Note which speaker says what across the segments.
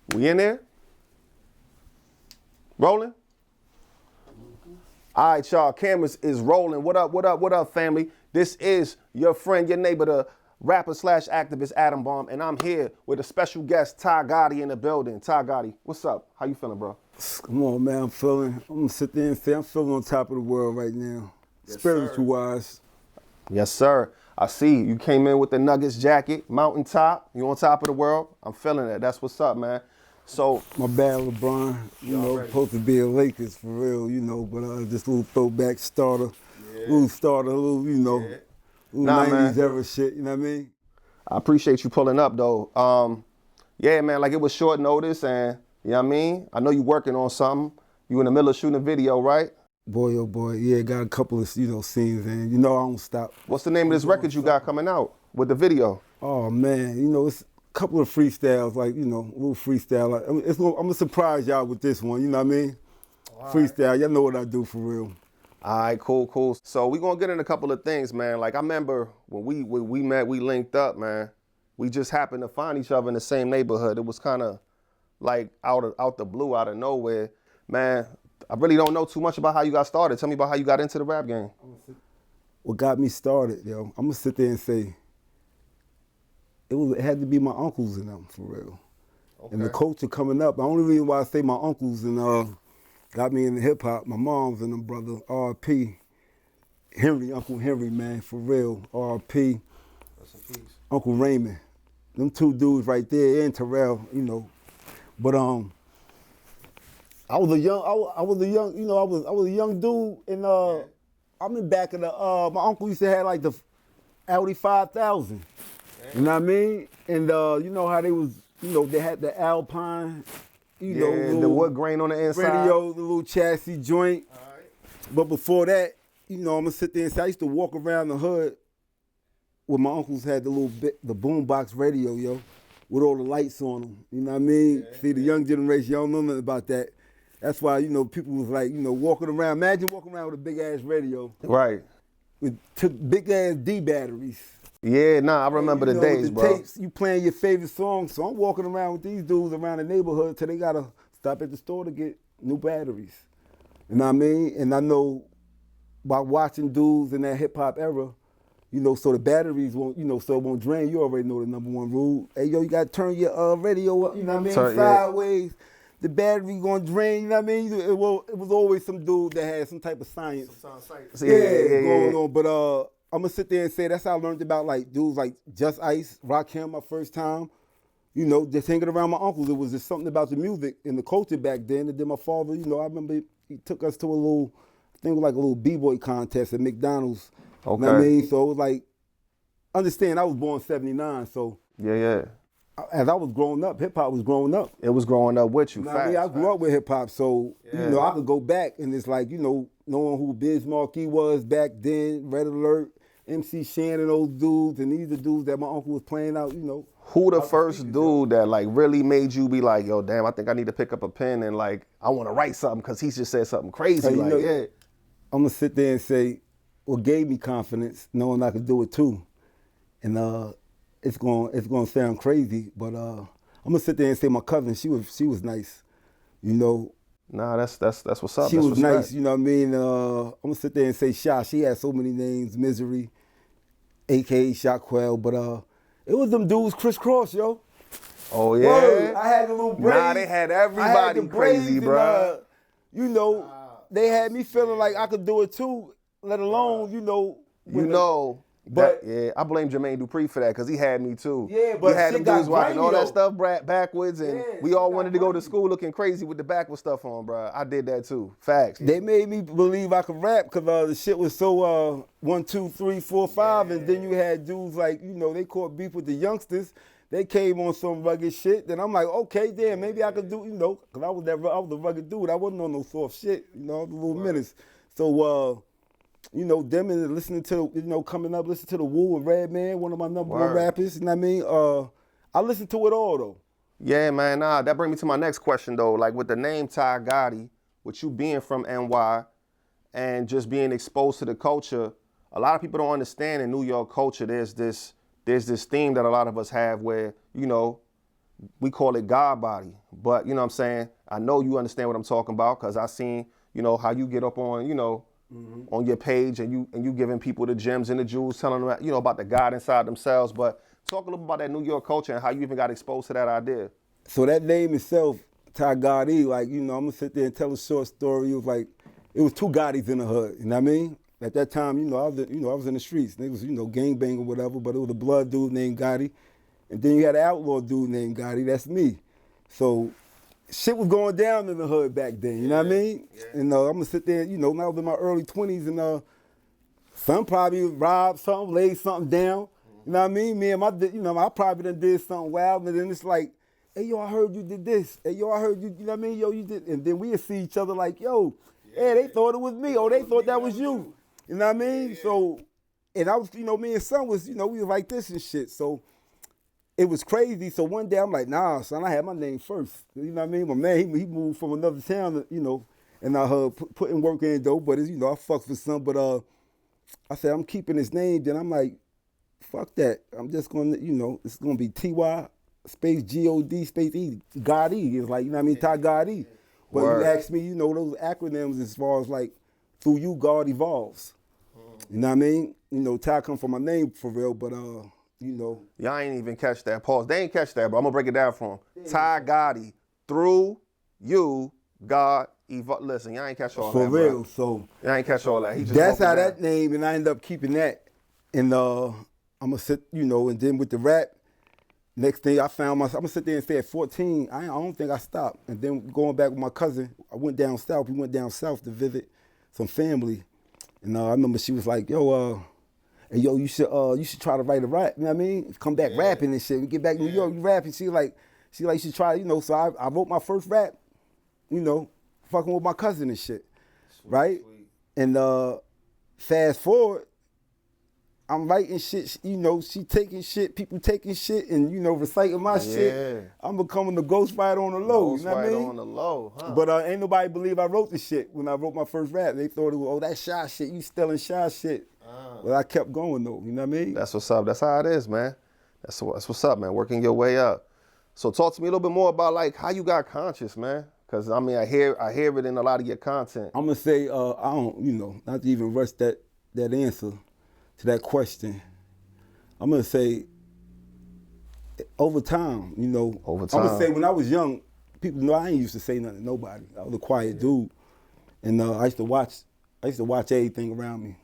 Speaker 1: We in there? Rolling? All right, y'all, cameras is rolling. What up, what up, what up, family? This is your friend, your neighbor, the rapper slash activist Adam Bomb, and I'm here with a special guest, Ty Gotti, in the building. Ty Gotti, what's up? How you feeling, bro?
Speaker 2: Come on, man, I'm gonna sit there and say I'm feeling on top of the world right now,
Speaker 1: Yes,
Speaker 2: spiritual wise.
Speaker 1: Yes, sir. I see you came in with the Nuggets jacket, mountaintop. You on top of the world. I'm feeling it. That's what's up, man. So
Speaker 2: My bad, LeBron. Supposed to be a Lakers for real, but just a little throwback starter, little little
Speaker 1: Nah,
Speaker 2: 90s
Speaker 1: man.
Speaker 2: era shit. You know what I mean?
Speaker 1: I appreciate you pulling up, though. Yeah, man, like it was short notice, and you know what I mean? I know you working on something. You in the middle of shooting a video, right?
Speaker 2: Boy, oh boy, yeah, got a couple of scenes, and I don't stop.
Speaker 1: What's the name of this record you got coming out with the video?
Speaker 2: Oh man, it's a couple of freestyles, like a little freestyle. Like, I'm gonna surprise y'all with this one. You know what I mean? Freestyle, y'all know what I do for real.
Speaker 1: All right, cool. So we gonna get in a couple of things, man. Like I remember when we met, we linked up, man. We just happened to find each other in the same neighborhood. It was kind of like out the blue, out of nowhere, man. I really don't know too much about how you got started. Tell me about how you got into the rap game.
Speaker 2: What got me started, I'm gonna sit there and say it had to be my uncles and them for real. Okay. And the culture coming up. The only reason why I say my uncles and got me into hip hop, my moms and them brother, R.P. Uncle Henry, man, for real, R.P. Uncle Raymond, them two dudes right there, and Terrell, But I was a young dude, and I'm in back of the. My uncle used to have like the Audi 5000. You know what I mean? And you know how they was, they had the Alpine,
Speaker 1: the wood grain on the inside.
Speaker 2: Radio, the little chassis joint. All right. But before that, I'm gonna sit there and say I used to walk around the hood where my uncles had the boombox radio, with all the lights on them. You know what I mean? Yeah, see, the young generation, y'all don't know nothing about that. That's why, people was like, walking around. Imagine walking around with a big ass radio.
Speaker 1: Right.
Speaker 2: It took big ass D batteries.
Speaker 1: Yeah, I remember the days,
Speaker 2: the
Speaker 1: bro.
Speaker 2: Tapes, you playing your favorite songs. So I'm walking around with these dudes around the neighborhood till they gotta stop at the store to get new batteries. You know what I mean? And I know by watching dudes in that hip hop era, so the batteries won't, so it won't drain. You already know the number one rule. Hey, you gotta turn your radio up, you know what I mean? Sideways. Yeah. The battery gonna drain, you know what I mean? It was always some dude that had some type of science. Going on. But I'm gonna sit there and say that's how I learned about like dudes like Just Ice, Rakim, my first time. Just hanging around my uncles. It was just something about the music and the culture back then. And then my father, I remember he took us to a little, I think it was like a little b-boy contest at McDonald's.
Speaker 1: Okay.
Speaker 2: You know what I mean? So it was like, understand I was born 79, so.
Speaker 1: Yeah.
Speaker 2: As I was growing up, hip hop was growing up.
Speaker 1: It was growing up with you.
Speaker 2: I mean, I grew up with hip hop, so I could go back and it's like knowing who Biz Markie was back then, Red Alert, MC Shan and those dudes, and these are dudes that my uncle was playing out.
Speaker 1: Who the first dude that like really made you be like, yo, damn, I think I need to pick up a pen and like I want to write something because he just said something crazy.
Speaker 2: I'm gonna sit there and say what gave me confidence, knowing I could do it too, and it's gonna sound crazy, but I'm gonna sit there and say my cousin, she was nice,
Speaker 1: Nah, that's what's up.
Speaker 2: She was nice, you know what I mean? I'm gonna sit there and say Sha. She had so many names, Misery, aka Shotquell, but it was them dudes crisscross, yo.
Speaker 1: Oh yeah.
Speaker 2: Word. I had the little braids.
Speaker 1: Nah, they had everybody crazy, bro.
Speaker 2: They had me feeling like I could do it too, let alone,
Speaker 1: But I blame Jermaine Dupri for that because he had me too.
Speaker 2: Yeah, but
Speaker 1: he had them dudes rocking all that stuff backwards, and we all wanted to go to school looking crazy with the backwards stuff on, bro. I did that too. Facts.
Speaker 2: They made me believe I could rap because the shit was so 1, 2, 3, 4, 5, and then you had dudes like they caught beef with the youngsters. They came on some rugged shit. Then I'm like, okay, damn, maybe I could do, because I was a rugged dude. I wasn't on no soft shit, the little menace. So. Them and listening to, coming up, listening to the Wu and Redman, one of my number one rappers, you know what I mean? I listened to it all, though.
Speaker 1: Yeah, man, that brings me to my next question, though. Like, with the name Ty Gotti, with you being from NY and just being exposed to the culture, a lot of people don't understand in New York culture, there's this theme that a lot of us have where, we call it God body. But you know what I'm saying? I know you understand what I'm talking about because I seen, you know, how you get up on, you know, on your page and you giving people the gems and the jewels, telling them, you know, about the God inside themselves. But talk a little about that New York culture and how you even got exposed to that idea.
Speaker 2: So that name itself, Ty Gotti, like, you know, I'm gonna sit there and tell a short story. It was like, it was two Gottis in the hood, you know what I mean? At that time, you know, I was in the streets. It was, you know, gangbang or whatever, but it was a blood dude named Gotti. And then you had an outlaw dude named Gotti, that's me. So shit was going down in the hood back then, you know what I mean? Yeah. And I'm gonna sit there, you know, now I was in my early 20s and some probably robbed something, laid something down, you know what I mean? Me and I probably done did something wild, and then it's like, hey, yo, I heard you did this. Hey, yo, I heard you, you know what I mean? Yo, you did, and then we would see each other like, yo, hey, they thought it was me, or they thought that was you. You know what I mean? Yeah. So, and I was, you know, me and son was, you know, we was like this and shit. So it was crazy. So one day I'm like, nah, son, I had my name first. You know what I mean? My man, he moved from another town, you know, and I putting work in though, but it's, you know, I fucked with some, but I said, I'm keeping his name. Then I'm like, fuck that. I'm just gonna, you know, it's gonna be T-Y space G-O-D space E, Gotti. It's like, you know what I mean, Ty Gotti. But you asked me, you know, those acronyms as far as like, through you, God evolves. You know what I mean? You know, Ty come from my name for real, but you know.
Speaker 1: Y'all ain't even catch that. Pause. They ain't catch that, but I'm gonna break it down for them. Ty Gotti, through you, God evolves. Listen, y'all ain't catch all
Speaker 2: for
Speaker 1: that,
Speaker 2: real,
Speaker 1: bro.
Speaker 2: So.
Speaker 1: Y'all ain't catch all that. He just
Speaker 2: that's how
Speaker 1: down.
Speaker 2: that name, and I ended up keeping that. And I'm gonna sit, you know, and then with the rap, next thing I found myself, I'm gonna sit there and say at 14, I don't think I stopped. And then going back with my cousin, I went down south. We went down south to visit some family. And I remember she was like, yo, hey, yo, you should try to write a rap, you know what I mean? Come back rapping and shit. We get back to New York, you rapping. She like, you should try, you know, so I wrote my first rap, you know, fucking with my cousin and shit, sweet, right? Sweet. And fast forward, I'm writing shit, you know, she taking shit, people taking shit, and, you know, reciting my shit. I'm becoming the ghostwriter on the low, you know what I mean?
Speaker 1: On the low, huh?
Speaker 2: But ain't nobody believe I wrote the shit when I wrote my first rap. They thought it was, oh, that shy shit, you stealing shy shit. But I kept going though, you know what I mean?
Speaker 1: That's what's up. That's how it is, man. That's what's up, man. Working your way up. So talk to me a little bit more about like how you got conscious, man. Cause I mean, I hear it in a lot of your content.
Speaker 2: I'm gonna say, I don't, you know, not to even rush that answer to that question. I'm gonna say, over time, you know.
Speaker 1: Over time.
Speaker 2: I'm gonna say when I was young, people know I ain't used to say nothing to nobody. I was a quiet dude, and I used to watch everything around me.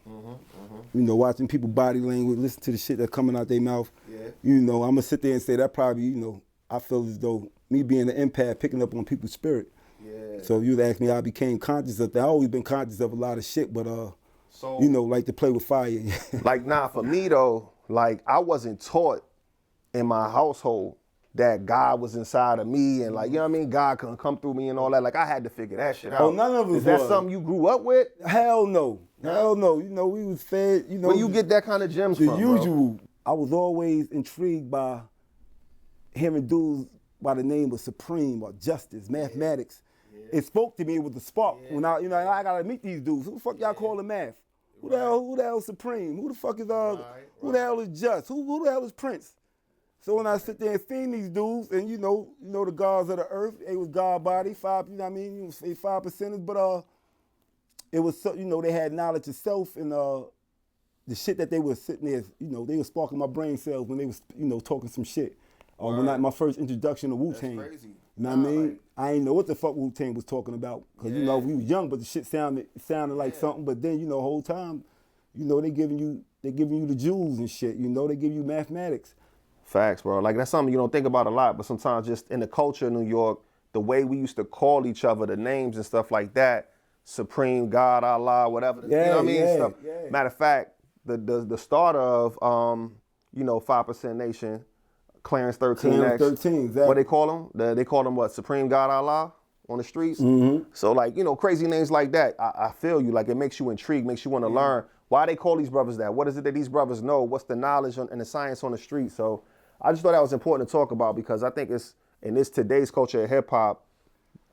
Speaker 2: You know, watching people body language, listen to the shit that's coming out their mouth. Yeah. You know, I'm gonna sit there and say that probably, you know, I feel as though me being an empath, picking up on people's spirit. Yeah. So if you'd ask me, I became conscious of that. I always been conscious of a lot of shit, but so, you know, like to play with fire.
Speaker 1: Like, nah, for me though, like I wasn't taught in my household that God was inside of me and like, you know what I mean? God couldn't come through me and all that. Like I had to figure that shit out.
Speaker 2: Oh, none of us.
Speaker 1: Is that something you grew up with?
Speaker 2: Hell no. Hell no. You know, we was fed, you know.
Speaker 1: Where you get that kind of gems from,
Speaker 2: the usual.
Speaker 1: Bro?
Speaker 2: I was always intrigued by hearing dudes by the name of Supreme or Justice, mathematics. Yeah. It spoke to me with the spark when I gotta meet these dudes. Who the fuck y'all calling math? Who the hell is Supreme? Who the fuck is who the hell is Just? Who the hell is Prince? So when I sit there and see these dudes, and you know the gods of the earth, they was God body, you know what I mean? You say 5%ers, but it was so, you know, they had knowledge of self and the shit that they were sitting there, you know, they were sparking my brain cells when they was, you know, talking some shit. When my first introduction to Wu-Tang. That's crazy. You know what I mean? Like, I ain't know what the fuck Wu-Tang was talking about. Cause you know, we was young, but the shit sounded like something. But then, you know, the whole time, you know, they giving you the jewels and shit. You know, they give you mathematics.
Speaker 1: Facts, bro. Like that's something you don't think about a lot, but sometimes just in the culture of New York, the way we used to call each other, the names and stuff like that, Supreme, God, Allah, whatever. You know what I mean? Stuff. Yeah. Matter of fact, the starter of you know, 5% Nation, Clarence 13
Speaker 2: Clarence 13, exactly.
Speaker 1: What they call him? They call him what? Supreme God Allah on the streets. Mm-hmm. So like, you know, crazy names like that. I feel you. Like it makes you intrigued, makes you want to learn why they call these brothers that. What is it that these brothers know? What's the knowledge and the science on the street? So I just thought that was important to talk about because I think it's in this today's culture of hip hop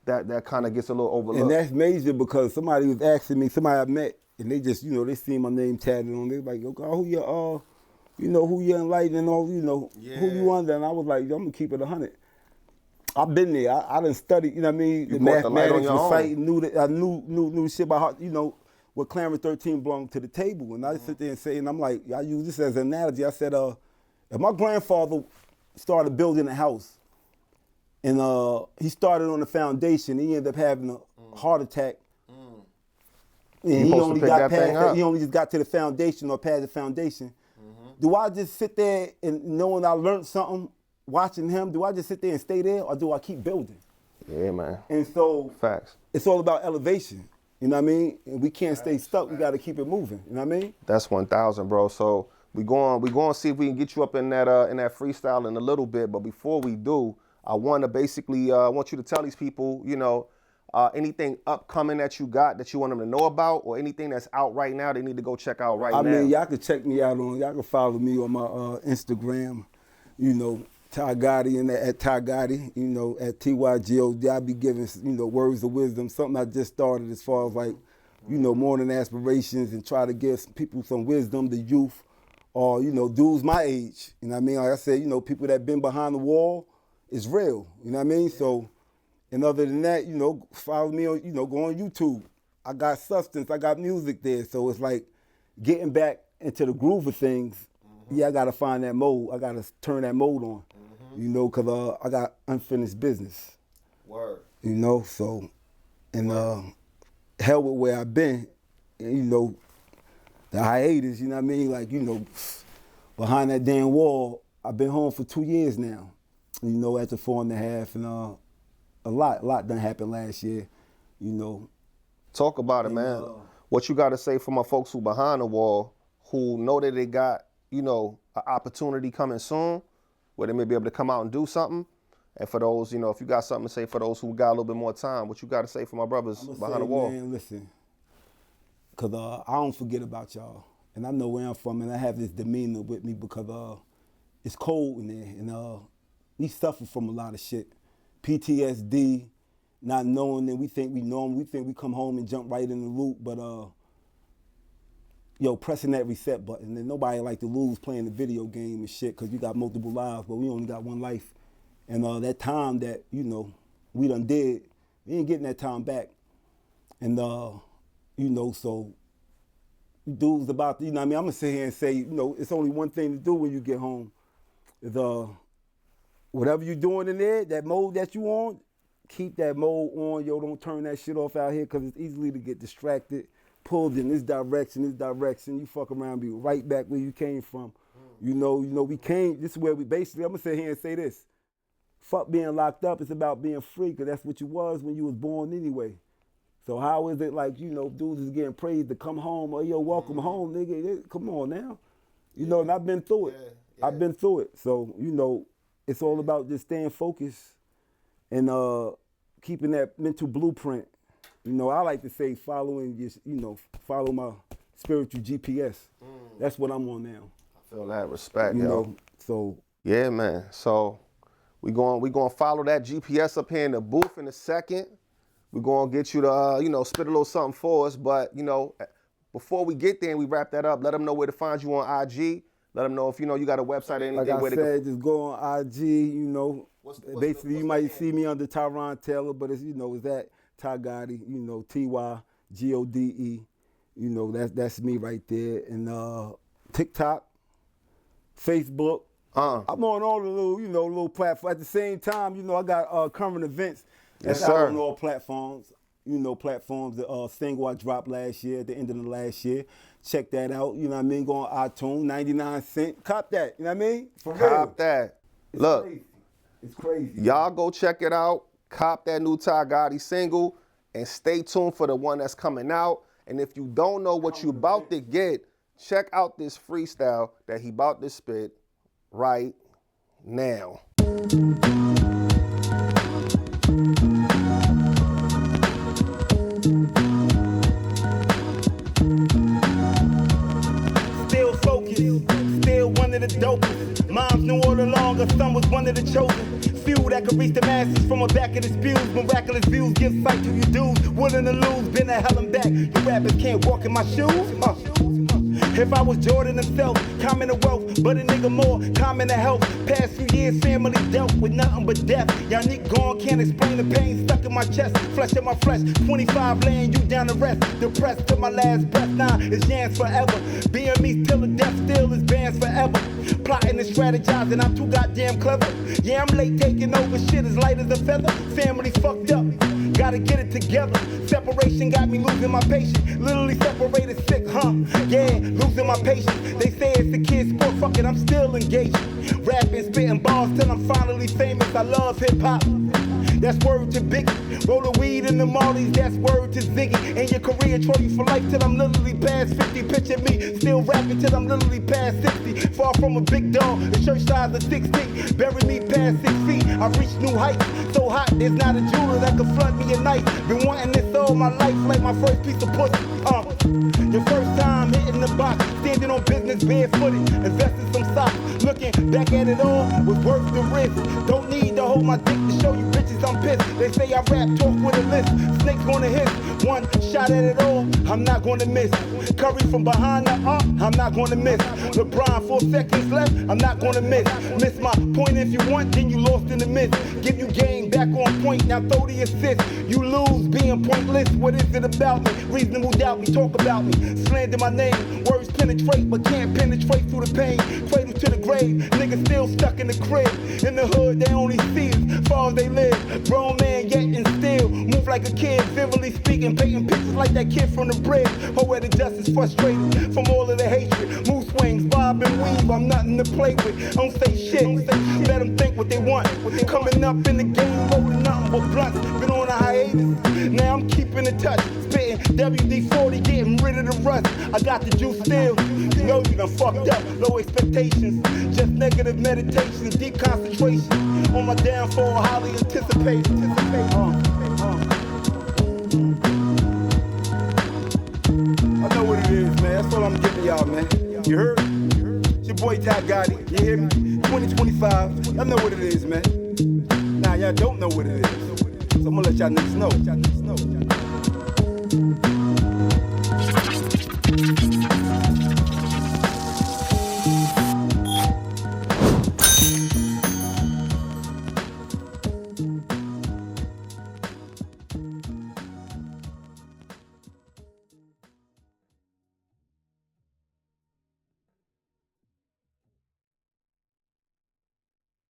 Speaker 1: that kind of gets a little overlooked.
Speaker 2: And that's major because somebody was asking me, somebody I met, and they just, you know, they seen my name tatted on. They like, okay, who you, you know, who you enlighten and all, you know, who you under? And I was like, I'm gonna keep it 100. I've been there. I done studied, you know what I mean?
Speaker 1: You
Speaker 2: The
Speaker 1: caught the light on
Speaker 2: mathematics,
Speaker 1: your own.
Speaker 2: reciting, I knew shit by heart, you know, what Clarence 13 belonged to the table. And I sit there and say, and I'm like, I use this as an analogy. I said, if my grandfather started building a house and he started on the foundation, he ended up having a heart attack. And he only got past that, he only just got to the foundation or past the foundation. Do I just sit there and knowing I learned something watching him? Do I just sit there and stay there, or do I keep building?
Speaker 1: Yeah, man.
Speaker 2: And so
Speaker 1: Facts.
Speaker 2: It's all about elevation. You know what I mean? And we can't stay stuck. We got to keep it moving. You know what I mean?
Speaker 1: That's 1,000, bro. So we going to see if we can get you up in that freestyle in a little bit. But before we do, I want to basically want you to tell these people, you know, anything upcoming that you got that you want them to know about, or anything that's out right now they need to go check out right now.
Speaker 2: I mean, y'all can check me out y'all can follow me on my Instagram, you know, Ty Gotti, and at Ty Gotti, you know, at TYGOD. I'll be giving, you know, words of wisdom, something I just started as far as like, you know, morning aspirations, and try to give people some wisdom, the youth, or, you know, dudes my age. You know what I mean? Like I said, you know, people that been behind the wall is real. You know what I mean? So, and other than that, you know, follow me on, you know, go on YouTube. I got substance, I got music there. So it's like getting back into the groove of things. Yeah, I gotta find that mode. I gotta turn that mode on, you know, cause I got unfinished business.
Speaker 1: Word.
Speaker 2: You know, so, and hell with where I've been, and, you know, the hiatus, you know what I mean? Like, you know, behind that damn wall, I've been home for 2 years now, you know, after 4.5, and a lot done happened last year, you know.
Speaker 1: Talk about it, man. What you got to say for my folks who behind the wall, who know that they got, you know, an opportunity coming soon, where they may be able to come out and do something. And for those, you know, if you got something to say for those who got a little bit more time, what you got to say for my brothers behind the wall?
Speaker 2: Man, listen, because I don't forget about y'all. And I know where I'm from, and I have this demeanor with me because it's cold in there. And we suffer from a lot of shit. PTSD, not knowing that we think we know them. We think we come home and jump right in the loop, but yo, pressing that reset button. And nobody like to lose playing the video game and shit, because you got multiple lives, but we only got one life. And that time that, you know, we done did, we ain't getting that time back. And, you know, so dudes about, you know what I mean? I'm gonna sit here and say, you know, it's only one thing to do when you get home. Is whatever you're doing in there, that mode that you on, keep that mode on. Yo, don't turn that shit off out here, because it's easily to get distracted, pulled in this direction. You fuck around, be right back where you came from. You know, we came, this is where we basically, I'm gonna sit here and say this. Fuck being locked up, it's about being free, because that's what you was when you was born anyway. So how is it like, you know, dudes is getting praised to come home, or yo, welcome home, nigga, come on now. You know, and I've been through it. I've been through it. So, you know, it's all about just staying focused and keeping that mental blueprint. You know, I like to say following just, you know, follow my spiritual GPS. That's what I'm on now.
Speaker 1: I feel that respect,
Speaker 2: You
Speaker 1: yo.
Speaker 2: know, so.
Speaker 1: Yeah, man. So we going to follow that GPS up here in the booth in a second. We're going to get you to, you know, spit a little something for us. But, you know, before we get there and we wrap that up, let them know where to find you on IG. Let them know if, you know, you got a website or anything.
Speaker 2: Like I
Speaker 1: where
Speaker 2: said, just go on IG, you know. Basically, you might see me under Tyron Taylor, but it's, you know, it's that Ty Gotti, you know, TYGODE. You know, that's me right there. And TikTok, Facebook. I'm on all the little, you know, little platforms. At the same time, you know, I got current events that's out on all platforms. You know, platforms. The single I dropped last year, at the end of the last year. Check that out. You know what I mean? Go on iTunes, 99 cents. Cop that. You know what I mean? For real.
Speaker 1: Cop that.
Speaker 2: It's
Speaker 1: Look,
Speaker 2: crazy. It's crazy.
Speaker 1: y'all go check it out. Cop that new Ty Gotti single, and stay tuned for the one that's coming out. And if you don't know what you about to get, check out this freestyle that he about to spit right now.
Speaker 2: Still focused, still one of the dopest. Moms knew all along her son was one of the chosen. Few that could reach the masses from a back of the spews. Miraculous views give sight to you dudes. Willing to lose, been to hell and back. You rappers can't walk in my shoes. If I was Jordan himself, common to wealth, but a nigga more common to health. Past few years, family dealt with nothing but death. Y'all nigga gone, can't explain the pain stuck in my chest. Flesh in my flesh, 25 laying you down to rest. Depressed to my last breath, nah, it's Jans forever. Being me till the death still is bands forever. Plotting and strategizing, I'm too goddamn clever. Yeah, I'm late taking over, shit as light as a feather. Family fucked up, gotta get it together. Separation got me losing my patience. Literally separated sick, huh? Yeah, losing my patience. They say it's a kid's sport, fuck it, I'm still engaged. Rapping, spitting bars till I'm finally famous. I love hip hop. That's word to Biggie. Roll the weed in the Marlies, that's word to Ziggy. And your career trophy for life till I'm literally past 50. Picture me still rapping till I'm literally past 60. Far from a big dog, the church size of 16. Bury me past 6 feet, I've reached new heights. So hot, there's not a jeweler that can flood me at night. Been wanting this all my life, like my first piece of pussy. Your first time hitting the box, standing on business barefooted, investing some socks. Looking back at it all was worth the risk. Don't need to hold my dick to show you bitches I'm pissed. They say I rap, talk with a list. Snakes gonna hiss. One shot at it all, I'm not gonna miss. Curry from behind the arc, I'm not gonna miss. LeBron, 4 seconds left, I'm not gonna miss. Miss my point if you want, then you lost in the mist. Give you game back on point, now throw the assist. You lose being pointless, what is it about me? Reasonable doubt me, talk about me. Slander my name, words penetrate but can't penetrate through the pain. Cradle to the grave, niggas still stuck in the crib. In the hood, they only see as far as they live. Grown man yet and still move like a kid, vividly speaking, painting pictures like that kid from the bridge. Poetic justice frustrated from all of the hatred. Mood swings, bob and weave, I'm nothing to play with. Don't say shit, let them think what they want. Coming up in the game, rolling nothing but blunts. Been on a hiatus, now I'm keeping in touch. Spitting WD-40, getting rid of the rust. I got the juice still, you know you done fucked up. Low expectations, just negative meditation, deep concentration. On my downfall, highly anticipated. I know what it is, man. That's all I'm giving y'all, man. You heard? It's your boy Ty Gotti. You hear me? 2025. Y'all know what it is, man. Nah, y'all don't know what it is. So I'm gonna let y'all niggas know.